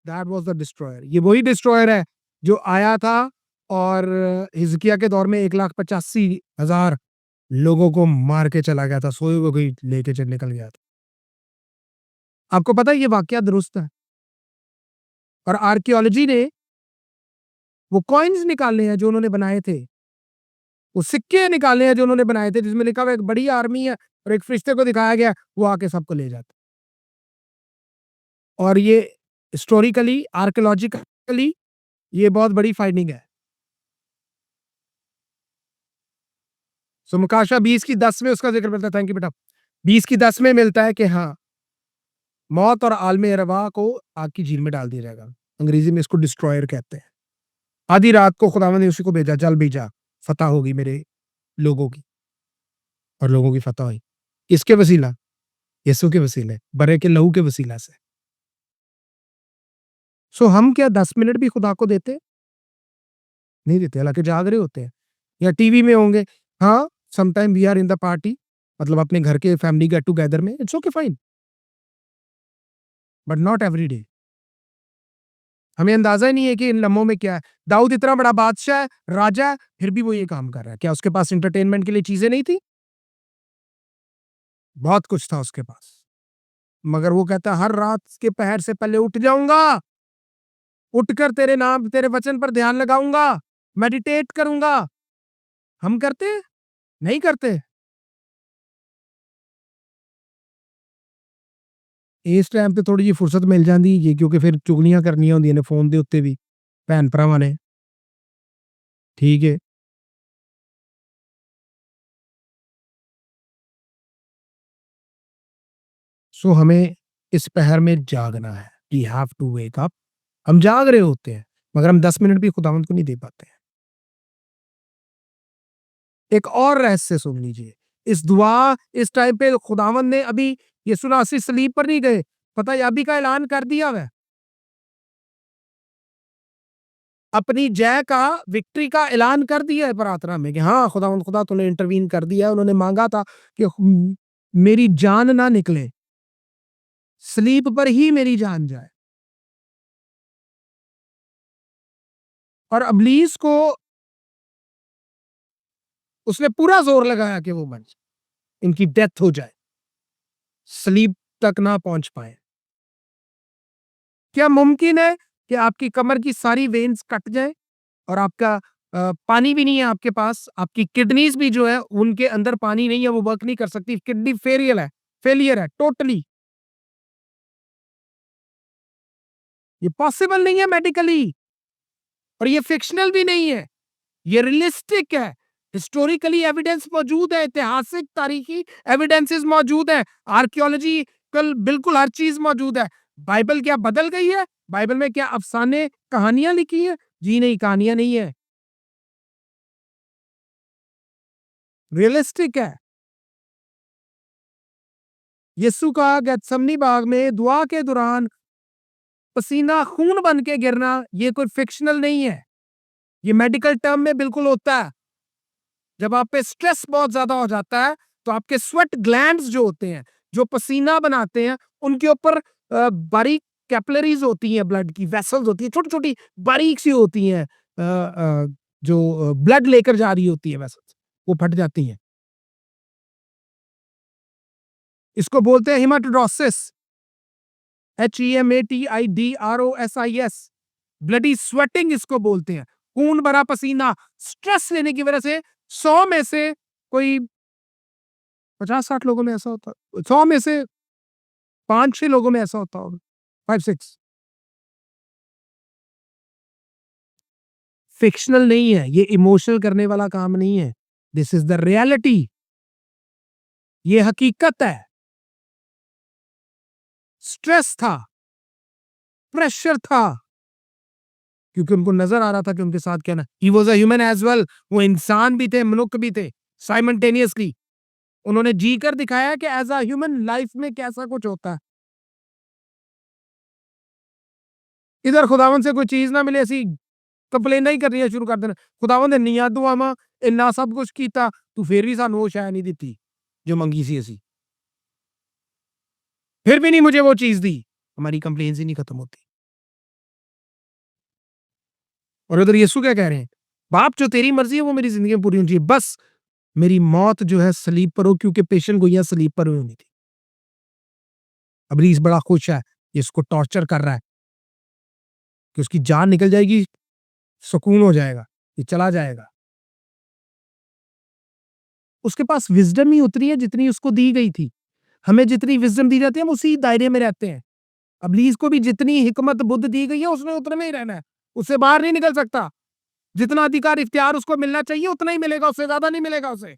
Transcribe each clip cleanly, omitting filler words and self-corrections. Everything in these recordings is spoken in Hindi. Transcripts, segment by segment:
That was the destroyer. ये वही डिस्ट्रॉयर है जो आया था और हिजकिया के दौर में 1,85,000 लोगों को मार के चला गया था, सोए हुए कोई लेके चल निकल गया था। आपको पता है ये वाकया दुरुस्त है। और आर्कियोलॉजी ने वो कॉइन्स निकाले हैं जो उन्होंने बनाए थे, वो सिक्के निकाले हैं जो उन्होंने बनाए थे, जिसमें लिखा हुआ एक बड़ी आर्मी है और एक फरिश्ते को दिखाया गया, वो आके सबको ले जाता। और ये हिस्टोरिकली, आर्कियोलॉजिकली ये बहुत बड़ी फाइंडिंग है। सो मुकाशा 20 की 10 में उसका जिक्र मिलता है। थैंक यू बेटा। 20 की 10 में मिलता है कि हाँ, मौत और आलमे अरवा को आग की झील में डाल दिया जाएगा। अंग्रेजी में इसको डिस्ट्रॉयर कहते हैं। आधी रात को खुदावंद ने उसी को भेजा, जल भेजा, फतह होगी मेरे लोगों की, और लोगों की फतह हुई। इसके वसीला, यीशु के वसीले, बरे के लहू के वसीला से। सो हम क्या 10 मिनट भी खुदा को देते? नहीं देते, हालांकि जाग रहे होते हैं या टीवी में होंगे। हाँ, sometime we are in the party, मतलब अपने घर के फैमिली गेट टुगेदर में, it's okay fine, but not every day. हमें अंदाजा ही नहीं है कि इन लम्हों में क्या है। दाऊद इतना बड़ा बादशाह है, राजा है, फिर भी वो ये काम कर रहा है। क्या उसके पास एंटरटेनमेंट के लिए चीजें नहीं थी? बहुत कुछ था उसके पास, मगर वो कहता है हर रात के पहर से पहले उठ जाऊंगा, उठकर तेरे नाम, तेरे वचन पर ध्यान लगाऊंगा, मेडिटेट करूंगा। हम करते? नहीं करते। इस टाइम ਤੇ ਥੋੜੀ ਜਿਹੀ ਫੁਰਸਤ ਮਿਲ ਜਾਂਦੀ ਹੈ ਕਿਉਂਕਿ ਫਿਰ ਚੁਗਲੀਆਂ ਕਰਨੀਆਂ ਹੁੰਦੀਆਂ ਨੇ ਫੋਨ ਦੇ ਉੱਤੇ ਵੀ ਭੈਣ ਭਰਾਵਾਂ ਨੇ। ਠੀਕ ਹੈ। सो हमें इस पहर में जागना है। We have to wake up. हम जाग रहे होते हैं, मगर हम 10 मिनट भी खुदावंद को नहीं दे पाते हैं। एक और रहस्य सुन लीजिए। इस दुआ, इस टाइम पे खुदावंद ने अभी यीशु मसीह सलीब पर नहीं गए, पता है अभी का ऐलान कर दिया है। अपनी जय का, विक्ट्री का ऐलान कर दिया है प्रार्थना में कि हाँ खुदावंद, खुदा तूने इंटरवीन कर दिया है। उन्होंने मांगा था कि मेरी जान ना निकले, सलीब पर ही मेरी जान जाए। और अबलीस को उसने पूरा जोर लगाया कि वो मर जाए, इनकी डेथ हो जाए, सलीब तक ना पहुंच पाए। क्या मुमकिन है कि आपकी कमर की सारी वेन्स कट जाए और आपका पानी भी नहीं है आपके पास, आपकी किडनीज भी जो है उनके अंदर पानी नहीं है, वो वर्क नहीं कर सकती, किडनी फेलियर है टोटली। ये पॉसिबल नहीं है मेडिकली, और ये फिक्शनल भी नहीं है, ये रियलिस्टिक है। हिस्टोरिकली एविडेंस मौजूद है, ऐतिहासिक तारीखी एविडेंसेस मौजूद है, आर्कियोलॉजिकल बिल्कुल हर चीज मौजूद है। बाइबल क्या बदल गई है? बाइबल में क्या अफसाने, कहानियां लिखी है? जी नहीं, कहानियां नहीं है, रियलिस्टिक है। यीशु का गेत्समनी बाग में दुआ के दौरान पसीना खून बन के गिरना, ये कोई फिक्शनल नहीं है, ये मेडिकल टर्म में बिल्कुल होता है। जब आप पे स्ट्रेस बहुत ज्यादा हो जाता है तो आपके स्वेट ग्लैंड्स जो होते हैं, जो पसीना बनाते हैं, उनके ऊपर बारीक कैपिलरीज होती हैं, ब्लड की वेसल्स होती है, छोटी छोटी बारीक सी होती हैं, जो ब्लड लेकर जा रही होती है वेसल्स, वो फट जाती हैं। इसको बोलते हैं हिमाटोड्रोसिस, HEMATIDROSIS, ब्लडी स्वेटिंग इसको बोलते हैं। खून भरा पसीना स्ट्रेस लेने की वजह से 100 में से कोई 50-60 लोगों में ऐसा होता है, 100 में से 5-6 लोगों में ऐसा होता होगा, 5-6। फिक्शनल नहीं है, ये इमोशनल करने वाला काम नहीं है, दिस इज द रियलिटी, ये हकीकत है। स्ट्रेस था, प्रेशर था, क्योंकि उनको नजर आ रहा था कि उनके साथ क्या ना, he was a human as well, वो इंसान भी थे, मनुष्य भी थे साइमल्टेनियसली। उन्होंने जी कर दिखाया कि एज अ ह्यूमन लाइफ में कैसा कुछ होता है। इधर खुदावन से कोई चीज ना मिले, ऐसी कंप्लेन ही करनी शुरू कर देना, खुदावन ने नीया दुआवां इन्ना सब कुछ किया, तू फिर भी सानू वो शै नहीं दिती जो मंगी सी असी, फिर भी नहीं मुझे वो चीज दी। हमारी कंप्लेन ही नहीं खत्म होती। और उधर यीशु क्या कह रहे हैं? बाप जो तेरी मर्ज़ी है वो मेरी ज़िंदगी में पूरी होनी चाहिए। बस मेरी मौत जो है सलीब पर हो, क्योंकि पेशेंट गोइयाँ सलीब पर हुई होनी थी। इब्लीस बड़ा खुश है, ये इसको टॉर्चर कर रहा है कि उसकी जान निकल जाएगी, सुकून हो जाएगा, ये चला जाएगा। उसके पास विज़डम ही उतनी है जितनी उसको दी गई थी। हमें जितनी विज़डम दी जाती है हम उसी दायरे में रहते हैं। इब्लीस को भी जितनी हिकमत बुद्ध दी गई है उसने उतने में ही रहना है। उससे बाहर नहीं निकल सकता। जितना अधिकार इख्तियार उसको मिलना चाहिए उतना ही मिलेगा, उससे ज़्यादा नहीं मिलेगा उसे।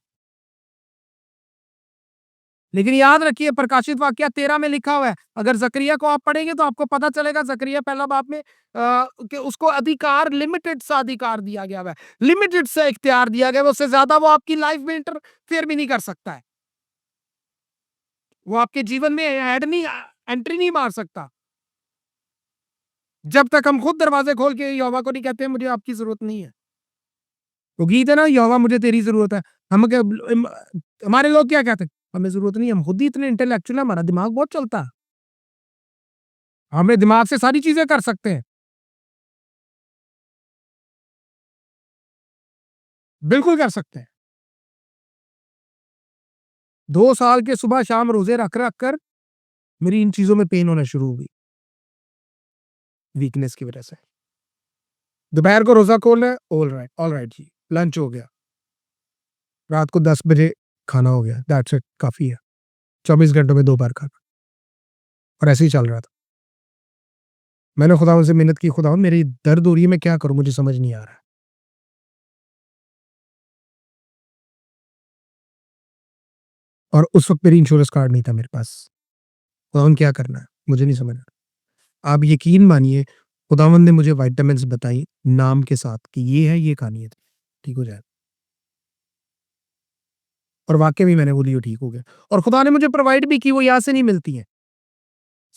लेकिन याद रखिए प्रकाशित वाकया 13 में लिखा हुआ है। अगर ज़करिया को आप पढ़ेंगे तो आपको पता चलेगा ज़करिया पहला बाब में कि उसको अधिकार लिमिटेड सा अधिकार दिया गया है। लिमिटेड सा इख्तियार दिया गया है, उससे ज़्यादा वो आपकी लाइफ में इंटरफेयर भी नहीं कर सकता है। वो आपके जीवन में एंट्री नहीं मार सकता। जब तक हम खुद दरवाजे खोल के यहोवा को नहीं कहते हैं मुझे आपकी ज़रूरत नहीं है। वो गीत है ना यहोवा मुझे तेरी ज़रूरत है। हम क्या हमारे लोग क्या कहते हैं? हमें ज़रूरत नहीं है, हम खुद ही इतने इंटेलेक्चुअल हैं, हमारा दिमाग बहुत चलता है। हम अपने दिमाग से सारी चीज़ें कर सकते हैं। बिल्कुल कर सकते हैं। 2 साल के सुबह-शाम रोज़े रख-रख कर मेरी इन चीज़ों में पेन होना शुरू हो गई, वीकनेस की वज़ह से। दोपहर को रोज़ा खोलना है, ऑलराइट जी, लंच हो गया। रात को 10 बजे खाना हो गया, दैट्स इट काफ़ी है। 24 घंटों में 2 बार खाना और ऐसे ही चल रहा था। मैंने खुदावंद से मिन्नत की, खुदावंद मेरी दर्द हो रही है, मैं क्या करूँ? मुझे समझ नहीं आ रहा है। और उस वक़्त मेरी इंश्योरेंस कार्ड नहीं था मेरे पास। खुदावंद क्या करना है? मुझे नहीं समझ आ रहा। आप यकीन मानिए खुदावंद ने मुझे विटामिन्स बताई नाम के साथ कि ये है, ये खानी है, ठीक हो जाएगा। और वाक़ई में मैंने वो ली और ठीक हो गया। और खुदा ने मुझे प्रोवाइड भी की, वो यहाँ से नहीं मिलती हैं।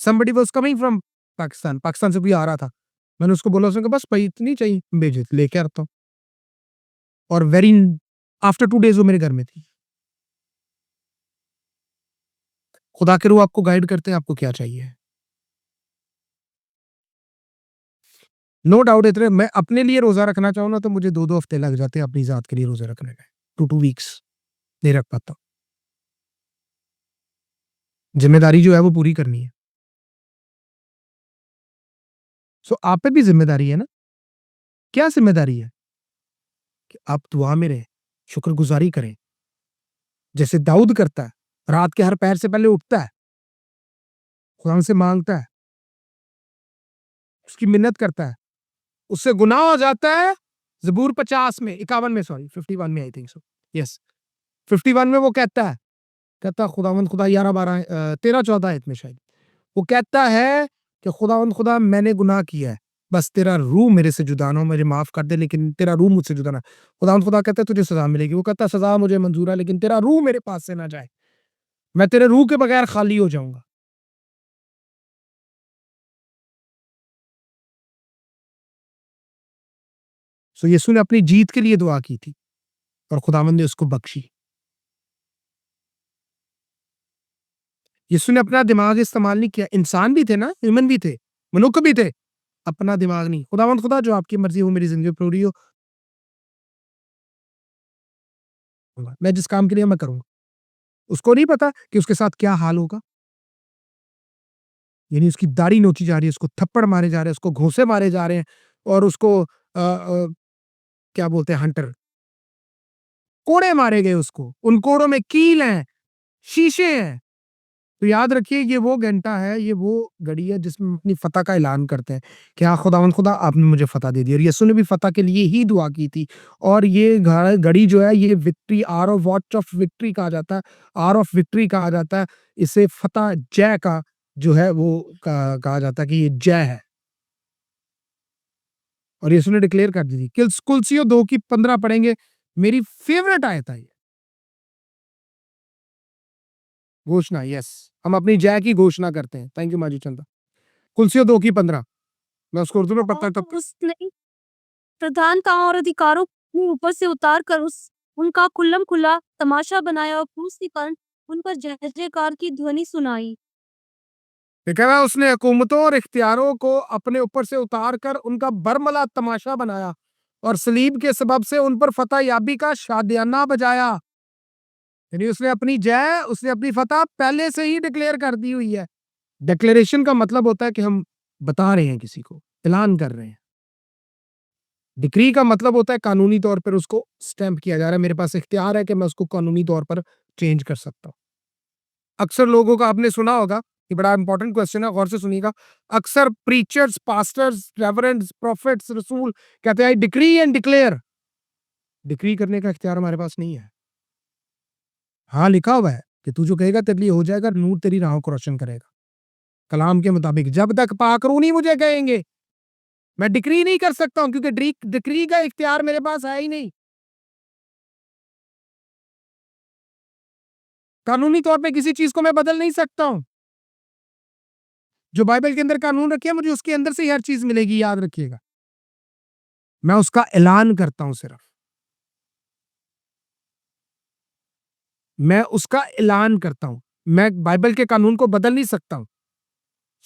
Somebody was coming from Pakistan, Pakistan से कोई आ रहा था। मैंने उसको बोला, उसने कहा बस भाई इतनी चाहिए, भेजे लेके आता हूँ। और वेरी आफ्टर 2 डेज़ वो मेरे घर में थी। खुदा के रूह आपको गाइड करते हैं, आपको क्या चाहिए। नो डाउट इतने मैं अपने लिए रोज़ा रखना चाहूँ ना तो मुझे 2-2 हफ्ते लग जाते हैं अपनी ज़ात के लिए रोज़े रखने में। 2-2 वीक्स नहीं रख पाता। ज़िम्मेदारी जो है वो पूरी करनी है। सो आप पे भी ज़िम्मेदारी है ना? क्या ज़िम्मेदारी है? कि आप दुआ में रहें, शुक्रगुज़ारी करें, जैसे दाऊद करता है। रात के हर पहर से पहले उठता है, खुदा से माँगता है, उसकी मिन्नत करता है। उससे गुनाह हो जाता है। ज़बूर 50 में 51 में सॉरी 51 में आई थिंक सो। यस 51 में वो कहता है खुदावंद खुदा 11-12 13-14 आयत में शायद। वो कहता है कि खुदावंद खुदा मैंने गुनाह किया है। बस तेरा रूह मेरे से जुदा ना हो, मुझे माफ़ कर दे लेकिन तेरा रूह मुझसे जुदा ना। खुदावंद खुदा कहता है तुझे सज़ा मिलेगी। वो कहता है सज़ा मुझे मंज़ूर है लेकिन तेरा रूह मेरे पास से ना जाए। मैं तेरे रूह के बगैर खाली हो जाऊँगा। सो यीशु ने अपनी जीत के लिए दुआ की थी और खुदावंद ने उसको बख्शी। यीशु ने अपना दिमाग इस्तेमाल नहीं किया। इंसान भी थे ना, ह्यूमन भी थे, मनुष्य भी थे। अपना दिमाग नहीं। खुदावंद खुदा जो आपकी मर्ज़ी हो मेरी ज़िंदगी में पूरी हो, मैं जिस काम के लिए मैं करूँगा। उसको नहीं पता कि उसके साथ क्या हाल होगा। यानी उसकी दाढ़ी नोची जा रही है, उसको थप्पड़ मारे जा रहे हैं, उसको घूंसे मारे जा रहे हैं और उसको क्या बोलते हैं हंटर, कोड़े मारे गए उसको। उन कोड़ों में कील हैं, शीशे हैं। तो याद रखिए ये वो घंटा है, ये वो घड़ी है जिसमें हम अपनी फ़तह का ऐलान करते हैं कि हाँ खुदावंद खुदा आपने मुझे फ़तह दे दी और यीशु ने भी फ़तह के लिए ही दुआ की थी और ये घड़ी जो है ये victory hour of watch of victory कहा जाता है, आवर ऑफ विक्ट्री कहा जाता है। इसे फ़तह जय का जो है वो कहा जाता है कि ये जय है और यीशु ने डिक्लेयर कर दी थी। कुलसियों 2 की 15 पढ़ेंगे, मेरी फ़ेवरेट आयत है ये, घोषणा यस, हम अपनी जय की घोषणा करते हैं। थैंक यू माजी चंदा। कुलसियों 2 की 15 मैं उसको उर्दू में पढ़ता और हूँ तब उसने प्रधानताओं और अधिकारों को ऊपर से उतार कर उस उनका खुल्लम खुल्ला तमाशा बनाया और क्रूस के कारण उन पर जय जयकार की ध्वनि सुनाई। लिखा हुआ है, उसने हुकूमतों और इख्तियारों को अपने ऊपर से उतार कर उनका बरमला तमाशा बनाया और सलीब के सबब से उन पर फतह याबी का शादियाना बजाया। यानी उसने अपनी जय, उसने अपनी फतह पहले से ही डिक्लेयर कर दी हुई है। डिक्लेरेशन का मतलब होता है कि हम बता रहे हैं किसी को, ऐलान कर रहे हैं। डिक्री का मतलब होता है कानूनी तौर पर उसको स्टैंप किया जा रहा है, मेरे पास इख्तियार है कि मैं उसको कानूनी तौर पर चेंज कर सकता हूँ। अक्सर लोगों का आपने सुना होगा, ये बड़ा इंपॉर्टेंट क्वेश्चन है, गौर से सुनिएगा। अक्सर प्रीचर्स, पास्टर्स, रेवरेंड्स, प्रॉफिट्स, रसूल कहते हैं आई डिक्री एंड डिक्लेयर। डिक्री करने का इख्तियार हमारे पास नहीं है। हाँ, लिखा हुआ है कि तू जो कहेगा तेरे लिए हो जाएगा, नूर तेरी राहों को रोशन करेगा। कलाम के मुताबिक जब तक पाक रूह नहीं मुझे कहेंगे, मैं डिक्री नहीं कर सकता हूँ, क्योंकि डिक्री का इख्तियार मेरे पास है ही नहीं। कानूनी तौर पे किसी चीज को मैं बदल नहीं सकता हूँ। जो बाइबल के अंदर कानून रखे हैं, मुझे उसके अंदर से ही हर चीज मिलेगी, याद रखिएगा। मैं उसका ऐलान करता हूं सिर्फ, मैं उसका ऐलान करता हूं। मैं बाइबल के कानून को बदल नहीं सकता हूं।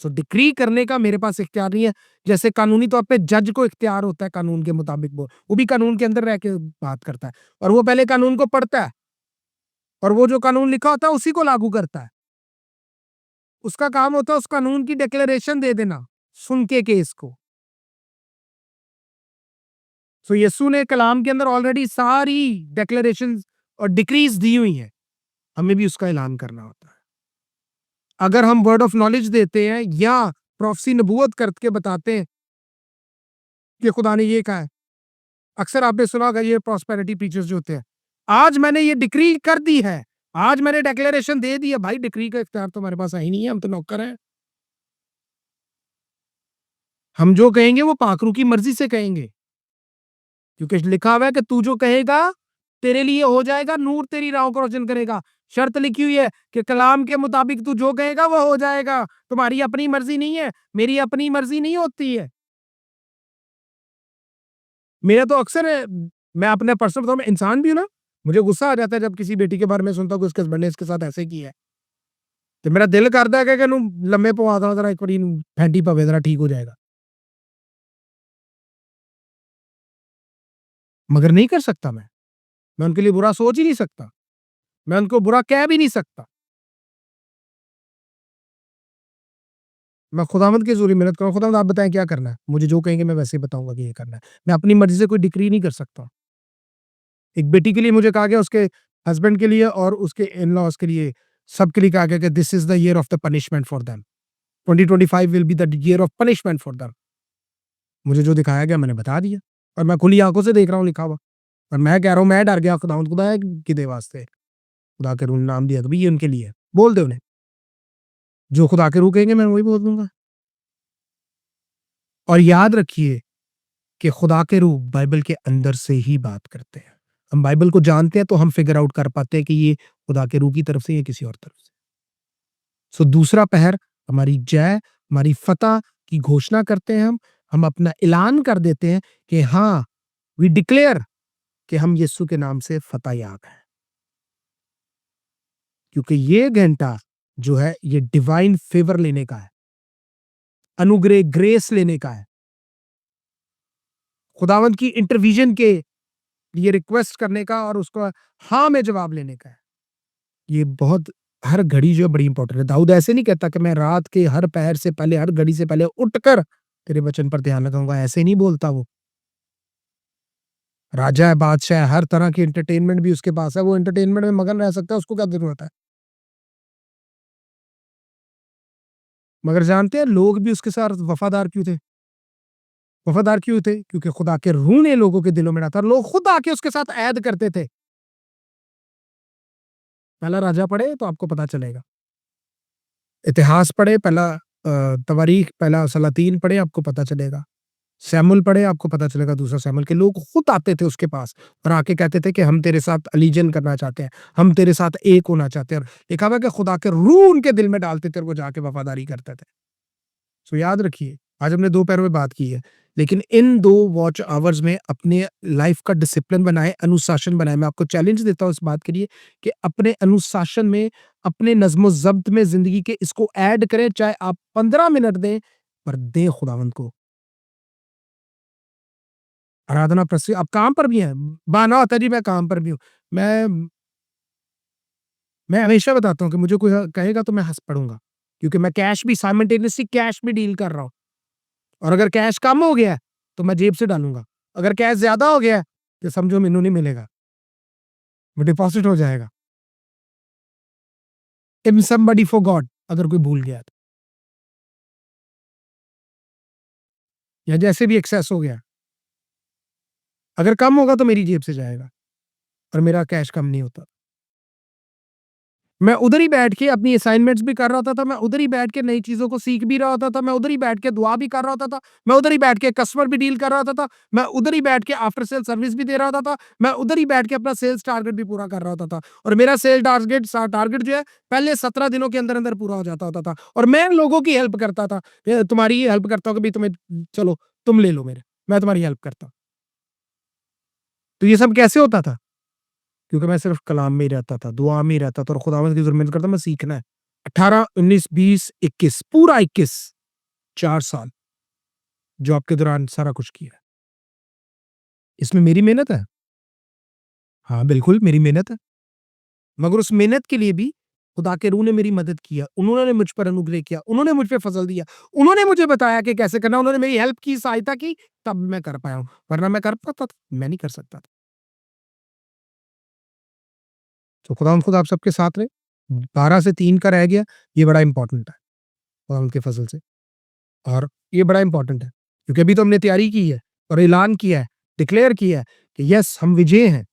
सो डिक्री करने का मेरे पास इख्तियार नहीं है। जैसे कानूनी तौर पे जज को इख्तियार होता है कानून के मुताबिक, वो भी कानून के अंदर रह के बात करता है, और वो पहले कानून को पढ़ता है, और वो जो कानून लिखा होता है उसी को लागू करता है। उसका काम होता है उस कानून की डिक्लेरेशन दे देना, सुन के केस को। सो यीशु ने कलाम के अंदर ऑलरेडी सारी डिक्लेरेशन और डिक्रीज दी हुई हैं, हमें भी उसका ऐलान करना होता है। अगर हम वर्ड ऑफ नॉलेज देते हैं या प्रोफेसी नबूवत करके बताते हैं कि खुदा ने ये कहा है, अक्सर आपने सुना होगा ये प्रॉस्पेरिटी प्रीचर्स जो होते हैं, आज मैंने ये डिक्री कर दी है, आज मैंने डिक्लेरेशन दे दी है। भाई, डिक्री का इख्तियार तो हमारे पास है ही नहीं है, हम तो नौकर हैं। हम जो कहेंगे वो पाखरू की मर्जी से कहेंगे, क्योंकि लिखा हुआ है कि तू जो कहेगा तेरे लिए हो जाएगा, नूर तेरी राहों को रोशन करेगा। शर्त लिखी हुई है कि कलाम के मुताबिक तू जो कहेगा वो हो जाएगा। तुम्हारी अपनी मर्जी नहीं है, मेरी अपनी मर्जी नहीं होती है। मेरा तो अक्सर है, मैं अपने पर्सनल बताऊं, मैं इंसान भी हूं ना, मुझे गुस्सा आ जाता है जब किसी बेटी के बारे में सुनता हूं कि उसके हस्बैंड ने इसके साथ ऐसे किया है। तो मेरा दिल करता है कि ਇਹਨੂੰ लम्बे पवा दा जरा, एक बारी फैंटी पवे जरा, ठीक हो जाएगा। मगर नहीं कर सकता मैं उनके लिए बुरा सोच ही नहीं सकता, मैं उनको बुरा कह भी नहीं सकता। मैं खुदावंद की ज़रूरी मेहनत करूँ, खुदावंद आप बताएँ क्या करना है? मुझे जो कहेंगे मैं वैसे ही बताऊँगा कि ये करना है। मैं अपनी मर्ज़ी से कोई डिक्री नहीं कर सकता। एक बेटी के लिए मुझे कहा गया, उसके हस्बैंड के लिए और उसके इन-लॉज़ के लिए, सबके लिए कहा गया कि this is the year of the punishment for them. 2025 will be the year of punishment for them. मुझे जो दिखाया गया मैंने बता दिया, और मैं खुली आँखों से देख रहा हूँ लिखा हुआ। और मैं कह रहा हूँ, मैं डर गया, खुदावंद खुदा है किदे वास्ते? खुदा के रूह ने नाम दिया कि भई ये उनके लिए है। बोल दे उन्हें। जो खुदा के रूह कहेंगे मैं वही बोल दूँगा। और याद रखिए कि खुदा के रूह बाइबल के अंदर से ही बात करते हैं। हम बाइबल को जानते हैं तो हम फिगर आउट कर पाते हैं कि ये खुदा के रूह की तरफ से या किसी और तरफ से। सो दूसरा पहर हमारी जय, हमारी फतह की घोषणा करते हैं हम अपना ऐलान कर देते हैं कि हाँ, वी डिक्लेयर कि हम यीशु के नाम से फतह याब हैं। क्योंकि ये घंटा जो है ये डिवाइन फेवर लेने का है, अनुग्रह ग्रेस लेने का है, खुदावंद की इंटरविजन के लिए रिक्वेस्ट करने का और उसका हाँ में जवाब लेने का है। ये बहुत, हर घड़ी जो है बड़ी इंपॉर्टेंट है। दाऊद ऐसे नहीं कहता कि मैं रात के हर पहर से पहले, हर घड़ी से पहले उठकर तेरे वचन पर ध्यान लगाऊंगा, ऐसे नहीं बोलता वो। राजा है, बादशाह है, हर तरह की एंटरटेनमेंट भी उसके पास है, वो एंटरटेनमेंट में मगन रह सकता है, उसको क्या जरूरत है? मगर जानते हैं लोग भी उसके साथ वफादार क्यों थे? वफादार क्यों थे? क्योंकि खुदा के रूह ने लोगों के दिलों में डाला था, लोग खुद आके उसके साथ ऐद करते थे। पहला राजा पढ़े तो आपको पता चलेगा, इतिहास पढ़े, पहला तवारीख, पहला सलातीन पढ़े, आपको पता चलेगा। सैमुअल पढ़े, आपको पता चलेगा दूसरा सैमुअल, के लोग खुद आते थे उसके पास और आके कहते थे कि हम तेरे साथ अलीजन करना चाहते हैं, हम तेरे साथ एक होना चाहते हैं। और लिखा हुआ है कि खुदा के रूह उनके दिल में डालते थे और वो जाके वफादारी करते थे। सो याद रखिए, आज हमने 2 पैरों में बात की है लेकिन इन 2 वॉच आवर्स में अपने लाइफ का डिसिप्लिन बनाएँ, अनुशासन बनाएँ। मैं आपको चैलेंज देता हूँ इस बात के लिए कि अपने अनुशासन में, अपने नज़्म-ओ-ज़ब्त में ज़िंदगी के इसको ऐड करें, चाहे आप 15 मिनट दें, पर दें खुदावंद को। आराधना प्रस्तुति आप काम पर भी हैं, बहाना होता है जी मैं काम पर भी हूँ। मैं हमेशा बताता हूँ कि मुझे कोई कहेगा तो मैं हँस पड़ूँगा, क्योंकि मैं कैश भी साइमल्टेनियसली कैश भी डील कर रहा हूँ, और अगर कैश कम हो गया है, तो मैं जेब से डालूँगा। अगर कैश ज़्यादा हो गया है, तो समझो मैनू नहीं मिलेगा, वो डिपॉज़िट हो जाएगा। इफ समबडी फॉरगॉट, अगर कोई भूल गया तो, या जैसे भी एक्सेस हो गया, अगर कम होगा तो मेरी जेब से जाएगा, और मेरा कैश कम नहीं होता। मैं उधर ही बैठ के अपनी असाइनमेंट्स भी कर रहा होता था, मैं उधर ही बैठ के नई चीज़ों को सीख भी रहा होता था, मैं उधर ही बैठ के दुआ भी कर रहा होता था, मैं उधर ही बैठ के कस्टमर भी डील कर रहा होता था, मैं उधर ही बैठ के आफ्टर सेल सर्विस भी दे रहा होता था, मैं उधर ही बैठ के अपना सेल्स टारगेट भी पूरा कर रहा होता था, और मेरा सेल टारगेट जो है पहले 17 दिनों के अंदर-अंदर पूरा हो जाता होता था, और मैं लोगों की हेल्प करता था। तुम्हारी हेल्प करता हूँ कि भई तुम्हें, चलो तुम ले लो मेरे, मैं तुम्हारी हेल्प करता हूँ। तो ये सब कैसे होता था? क्योंकि मैं सिर्फ़ कलाम में ही रहता था, दुआ में ही रहता था, और खुदावंद की ज़ुर्मत करता मैं सीखना है। 18, 19, 20, 21 पूरा 21 4 साल जॉब के दौरान सारा कुछ किया। इसमें मेरी मेहनत है। हाँ, बिल्कुल मेरी मेहनत है। मगर उस मेहनत के लिए भी खुदा के रूह ने मेरी मदद किया। उन्होंने मुझ पर अनुग्रह किया, उन्होंने मुझ पे फ़ज़ल दिया, उन्होंने मुझे बताया कि कैसे करना है, उन्होंने मेरी हेल्प की, सहायता की, तब मैं कर पाया हूँ। वरना मैं कर पाता था? मैं नहीं कर सकता था। तो खुदावंद खुदा आप सबके साथ रहे। 12 से 3 का रह गया, ये बड़ा इम्पोर्टेंट है खुदावंद के फ़ज़ल से। और ये बड़ा इम्पोर्टेंट है, क्योंकि अभी तो हमने तैयारी की है और ऐलान किया है, डिक्लेयर किया है कि यस हम विजयी हैं।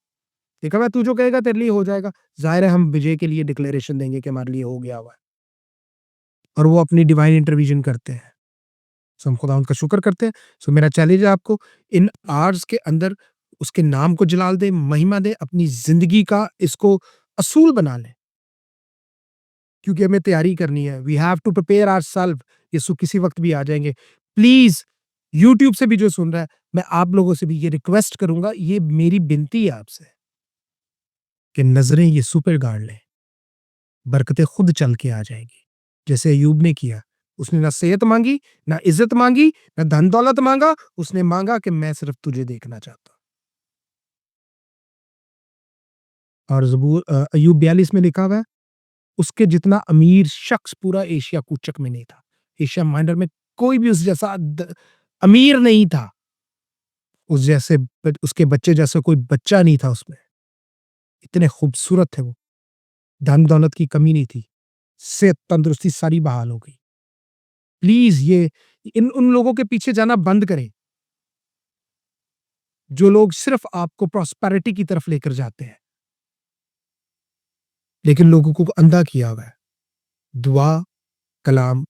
देखा मैं, तू जो कहेगा तेरे लिए हो जाएगा। ज़ाहिर है हम विजय के लिए डिक्लेरेशन देंगे कि हमारे लिए हो गया हुआ है, और वो अपनी डिवाइन इंटरवेंशन करते हैं। सो हम खुदावंद का शुक्र करते हैं। सो मेरा चैलेंज है आपको, इन आवर्स के अंदर उसके नाम को जलाल दें, महिमा दें, अपनी ज़िंदगी का इसको असूल बना लें, क्योंकि हमें तैयारी करनी है। We have to prepare ourselves. यीशु किसी वक़्त भी आ जाएँगे। प्लीज़ यूट्यूब से भी जो सुन रहा है, मैं आप लोगों से भी ये रिक्वेस्ट करूँगा, ये मेरी विनती है आपसे, कि नज़रें यीशु पे गाड़ लें, बरकतें खुद चल के आ जाएँगी। जैसे अय्यूब ने किया, उसने ना सेहत माँगी, ना इज़्ज़त माँगी, ना धन-दौलत माँगा, उसने माँगा कि मैं सिर्फ़ तुझे देखना चाहता हूँ। और अय्यूब 42 में लिखा हुआ है, उसके जितना अमीर शख्स पूरा एशिया कूचक में नहीं था। एशिया माइनर में कोई भी उस जैसा अमीर नहीं था। उस जैसे उसके बच्चे जैसा कोई बच्चा नहीं था उसमें। इतने खूबसूरत थे वो। धन दौलत की कमी नहीं थी। सेहत तंदुरुस्ती सारी बहाल हो गई। प्लीज ये इन उन लोगों के पीछे जाना बंद करें, जो लोग सिर्फ आपको प्रॉस्पेरिटी की तरफ लेकर जाते हैं, लेकिन लोगों को अंधा किया हुआ है। दुआ, कलाम,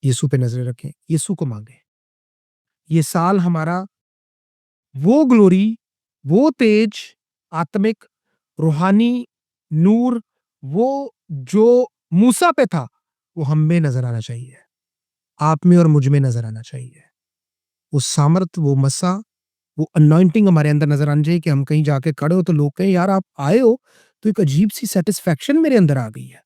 यीशु पे नजरें रखें, यीशु को मांगे। ये साल हमारा वो ग्लोरी, वो तेज, आत्मिक, रूहानी नूर, वो जो मूसा पे था, वो हम में नजर आना चाहिए, आप में और मुझ में नजर आना चाहिए। वो सामर्थ, वो मसा, वो अनॉइंटिंग हमारे अंदर नजर आनी चाहिए, कि हम कहीं जाके खड़े हो तो लोग कहें यार आप आए हो, तो एक अजीब सी सेटिस्फेक्शन मेरे अंदर आ गई है,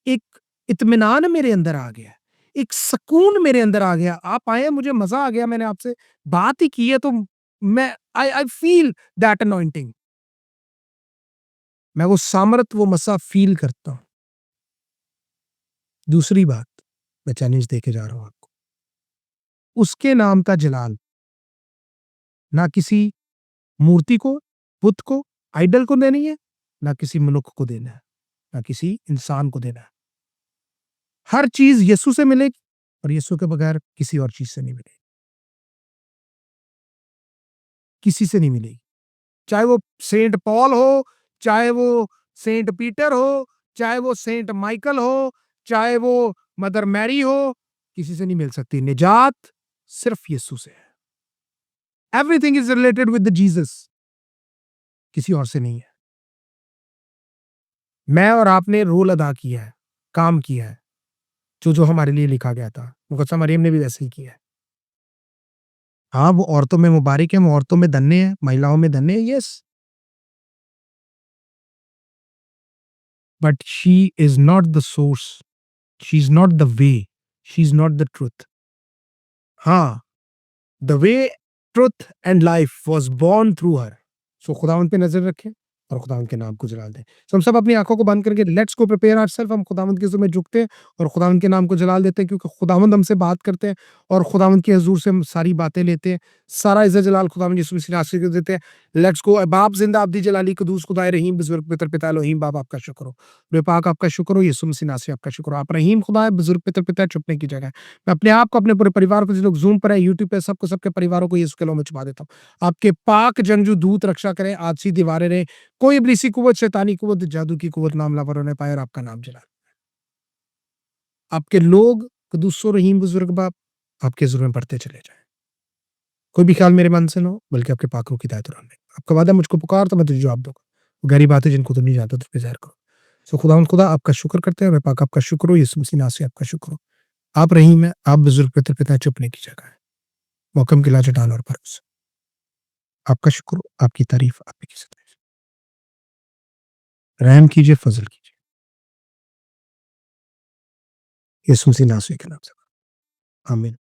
एक इत्मीनान मेरे अंदर आ गया है, एक सुकून मेरे अंदर आ गया। आप आए, मुझे मजा आ गया, मैंने आपसे बात ही की है, तो मैं आई फील दैट अनॉइंटिंग। मैं वो सामर्थ, वो मसा फील करता हूँ। दूसरी बात, मैं चैलेंज देके जा रहा हूँ आपको, उसके नाम का जलाल ना किसी मूर्ति को, बुत को, आइडल को देनी है, ना किसी मनुष्य को देना है, ना किसी इंसान को देना है। हर चीज यीशु से मिलेगी, और यीशु के बगैर किसी और चीज से नहीं मिलेगी, किसी से नहीं मिलेगी। चाहे वो सेंट पॉल हो, चाहे वो सेंट पीटर हो, चाहे वो सेंट माइकल हो, चाहे वो मदर मैरी हो, किसी से नहीं मिल सकती। निजात सिर्फ यीशु से है। Everything is related with Jesus, किसी और से नहीं है। मैं और आपने रोल अदा किया है, काम किया है, जो जो हमारे लिए लिखा गया था। मुकद्दस मरियम ने भी वैसे ही किया है। हाँ, वो औरतों में मुबारक है, वो औरतों में धन्य है, महिलाओं में धन्य है, yes. But she is not the source, she is not the way, she is not the truth. हाँ, the way, truth and life was born through her. So खुदावंद पे नज़र रखें और खुदावंद के नाम को जलाल दें। सो हम सब अपनी आँखों को बंद करके लेट्स गो प्रिपेयर आवरसेल्फ, हम खुदावंद के हुज़ूर में झुकते हैं और खुदावंद के नाम को जलाल देते हैं, क्योंकि खुदावंद हमसे बात करते हैं और खुदावंद के हुज़ूर से हम सारी बातें लेते हैं। सारा इज़्ज़त जलाल खुदावंद यीशु मसीह नासरी को देते हैं। Let's go. बाप ज़िंदा अब्दी जलाली कुदूस खुदाए रहीम बुज़ुर्ग पितर पिता एलोहीम, बाप आपका शुक्र हो। बेपाक आपका शुक्र हो, यीशु मसीह नासरी आपका शुक्र हो। आप रहीम खुदा है, बुज़ुर्ग पितर पिता छुपने की जगह है। मैं अपने आप को, अपने पूरे परिवार को, जो लोग ज़ूम पर है, यूट्यूब पे, सबको, सबके परिवारों को यीशु के नाम में छुपा देता हूँ। आपके पाक जंगजू दूत रक्षा करें, आछी दीवारें रहें, कोई इब्लीसी कुव्वत, शैतानी कुव्वत, जादू की कुव्वत ना हमलावर होने पाए और आपका नाम जलाल। आपके लोग कुदूसो रहीम बुजुर्ग बाप आपके ज़ुल्म में बढ़ते चले जाएँ। कोई भी ख़्याल मेरे मन से ना हो, बल्कि आपके पाक रूह की हिदायत और रहनुमाई। आपका वादा है, मुझको पुकार तो मैं तुझे जवाब दूँगा। वो गहरी बातें जिनको तुम नहीं जानते, तुझ पे ज़ाहिर करो। सो खुदावंद खुदा आपका शुक्र करते हैं, बेपाक आपका शुक्र हो, यीशु मसीह नासरी आपका शुक्र हो। आप रहीम हैं, आप बुजुर्ग पितर पिता चुपने की जगह है। मौकम की ला चट्टान और भरोसा। आपका शुक्र हो, आपकी तारीफ़, आप ही की सताइश। रहम कीजिए, फ़ज़ल कीजिए। यीशु मसीह नासरी के नाम से। आमीन।